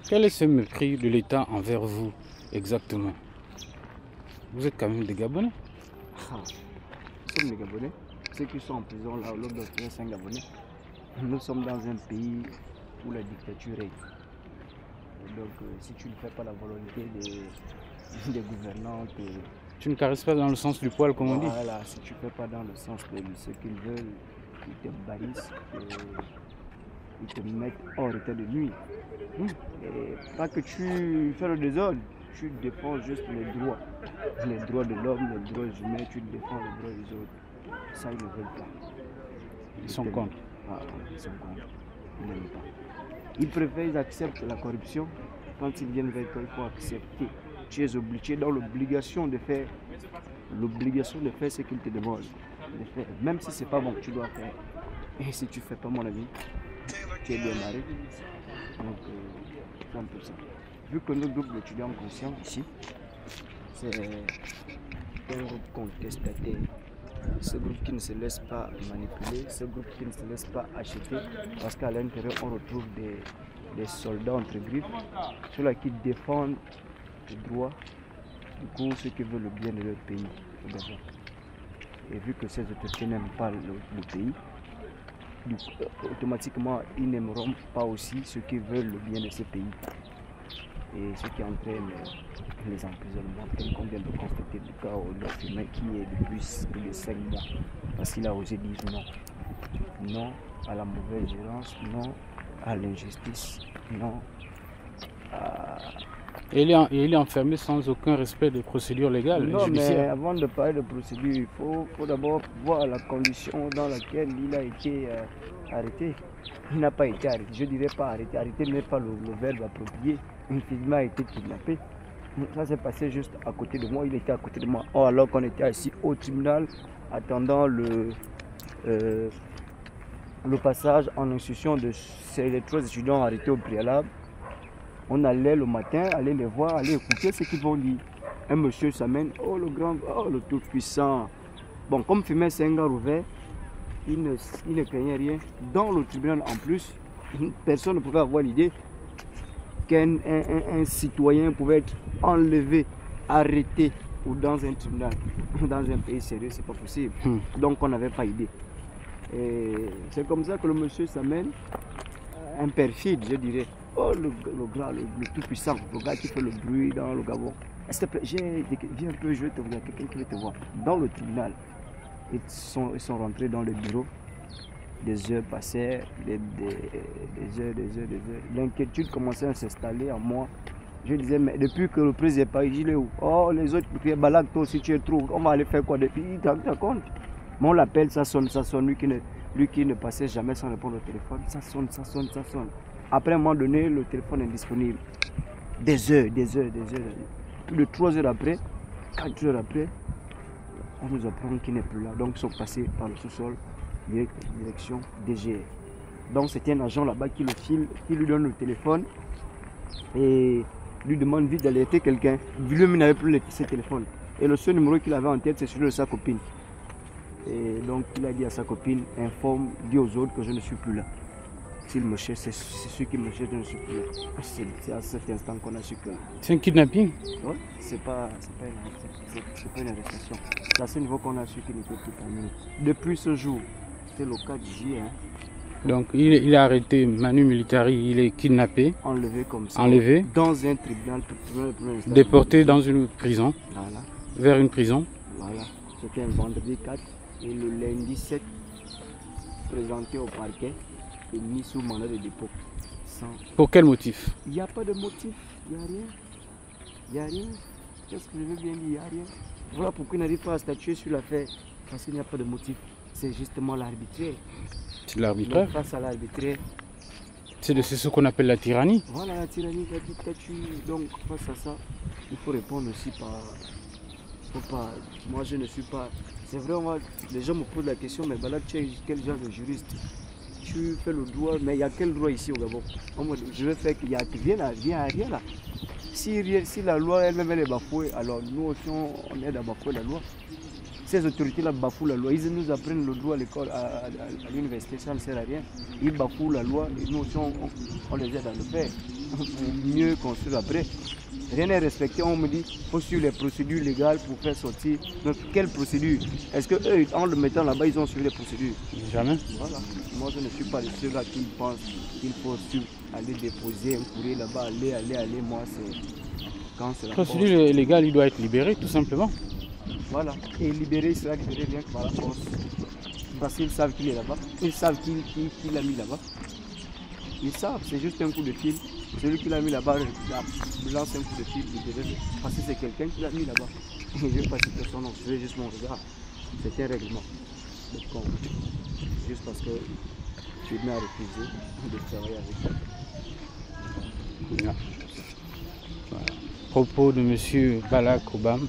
Quel est ce mépris de l'État envers vous exactement? Vous êtes quand même des Gabonais. Ah, nous sommes des Gabonais. Ceux qui sont en prison là, l'autre docteur, c'est un Gabonais. Nous sommes dans un pays où la dictature est. Donc, si tu ne fais pas la volonté des gouvernants, tu ne caresses pas dans le sens du poil, comme on dit. Voilà, si tu ne fais pas dans le sens de ce qu'ils veulent, ils te bannissent, ils te mettent hors état de nuit. Et pas que tu fais le désordre, tu défends juste les droits de l'homme, les droits humains, tu défends les droits des autres. Ça, ils ne veulent pas. Ils sont contre. Ah, ils sont contre. Ils n'aiment pas. Ils préfèrent, ils acceptent la corruption. Quand ils viennent vers toi, il faut accepter. Tu es obligé, dans l'obligation de faire ce qu'ils te demandent de faire. Même si ce n'est pas bon, tu dois faire. Et si tu ne fais pas, mon ami, tu es bien marré. Donc, c'est un peu ça. Vu que notre groupe d'étudiants conscients ici, c'est un groupe contestataire. Ce groupe qui ne se laisse pas manipuler, ce groupe qui ne se laisse pas acheter, parce qu'à l'intérieur, on retrouve des soldats entre griffes, ceux-là qui défendent les droits, du coup, ceux qui veulent le bien de leur pays. Et vu que ces autorités n'aiment pas le pays, automatiquement, ils n'aimeront pas aussi ceux qui veulent le bien de ce pays. Et ce qui entraîne les emprisonnements, tel qu'on vient de constater du cas au Nord-Humain qui est depuis plus de 5 mois. Parce qu'il a osé dire non. Non à la mauvaise gérance, non à l'injustice, non à... Et il est enfermé sans aucun respect des procédures légales. Non, mais avant de parler de procédure, il faut d'abord voir la condition dans laquelle il a été arrêté. Il n'a pas été arrêté, je ne dirais pas arrêté. Arrêté n'est pas le verbe approprié. Il a été kidnappé. Ça s'est passé juste à côté de moi. Il était à côté de moi. Oh, alors qu'on était assis au tribunal attendant le passage en instruction de ces 3 étudiants arrêtés au préalable. On allait le matin, aller les voir, aller écouter ce qu'ils vont dire. Un monsieur s'amène, oh le grand, oh le tout puissant. Bon, comme fumait c'est un gars ouvert, il ne craignait rien. Dans le tribunal en plus, personne ne pouvait avoir l'idée qu'un citoyen pouvait être enlevé, arrêté ou dans un tribunal, dans un pays sérieux, c'est pas possible. Donc on n'avait pas idée. Et c'est comme ça que le monsieur s'amène, un perfide, je dirais. Oh le grand, le tout puissant, le gars qui fait le bruit dans le Gabon. S'il te plaît, viens un peu, je vais te voir, quelqu'un qui veut te voir. Dans le tribunal, ils sont rentrés dans le bureau. Des heures passèrent, des heures. L'inquiétude commençait à s'installer en moi. Je disais, mais depuis que le président est parti, il est où? Oh, les autres, balade, toi aussi tu es trop. On va aller faire quoi depuis? Il t'en compte. Mais on l'appelle, ça sonne. Lui qui ne passait jamais sans répondre au téléphone. Ça sonne. Après un moment donné, le téléphone est disponible. Des heures. Plus de 3 heures après, 4 heures après, on nous apprend qu'il n'est plus là. Donc ils sont passés par le sous-sol, direction DGR. Donc c'était un agent là-bas qui lui donne le téléphone et lui demande vite d'alerter quelqu'un. Lui-même n'avait plus ses téléphones. Et le seul numéro qu'il avait en tête, c'est celui de sa copine. Et donc il a dit à sa copine, dis aux autres que je ne suis plus là. S'il me cherche, c'est ceux qui me cherchent, je ne suis plus là. C'est à cet instant qu'on a su que... C'est un kidnapping? Oui, c'est pas une arrestation. C'est à ce niveau qu'on a su qu'il n'était plus parmi nous. Depuis ce jour, c'était le 4 juillet. Donc il est arrêté, Manu Militari, il est kidnappé. Enlevé comme ça. Enlevé. Dans un tribunal. Déporté dans une prison. Voilà. Vers une prison. Voilà. C'était un vendredi 4 et le lundi 7, présenté au parquet et mis sous mandat de dépôt. Pour quel motif? Il n'y a pas de motif, il n'y a rien. Qu'est-ce que je veux bien dire? Il n'y a rien. Voilà pourquoi il n'arrive pas à statuer sur l'affaire. Parce qu'il n'y a pas de motif. C'est justement l'arbitraire. C'est l'arbitraire? Face à l'arbitraire. C'est ce qu'on appelle la tyrannie. Voilà, la tyrannie, la dictature. Donc face à ça, il faut répondre aussi par... Moi je ne suis pas... C'est vrai, les gens me posent la question, mais là tu es quel genre de juriste? Tu fais le droit, mais il y a quel droit ici au Gabon? Je vais faire qu'il n'y a rien là. Si la loi elle-même elle est bafouée, alors nous aussi on aide à bafouer la loi. Ces autorités-là bafouent la loi. Ils nous apprennent le droit à l'école, à l'université, ça ne sert à rien. Ils bafouent la loi et nous aussi on les aide à le faire. pour mieux construire après. Rien n'est respecté, on me dit, faut suivre les procédures légales pour faire sortir. Donc, quelle procédure? Est-ce qu'eux, en le mettant là-bas, ils ont suivi les procédures? Jamais. Voilà. Moi, je ne suis pas de ceux-là qui pensent qu'il faut aller déposer un courrier là-bas, aller. Moi, c'est quand c'est la Procédure légale, il doit être libéré, tout simplement. Voilà. Et libéré, il sera libéré bien que par la force. Parce qu'ils savent qu'il est là-bas. Ils savent qui l'a mis là-bas. Ils savent, c'est juste un coup de fil. Celui qui l'a mis là-bas, lance un coup de fil, parce que c'est quelqu'un qui l'a mis là-bas. Je ne vais pas citer son nom, je vais juste mon regard. C'est un règlement. Donc, juste parce que tu m'as refusé de travailler avec lui. Voilà. Propos de M. Barack Obama.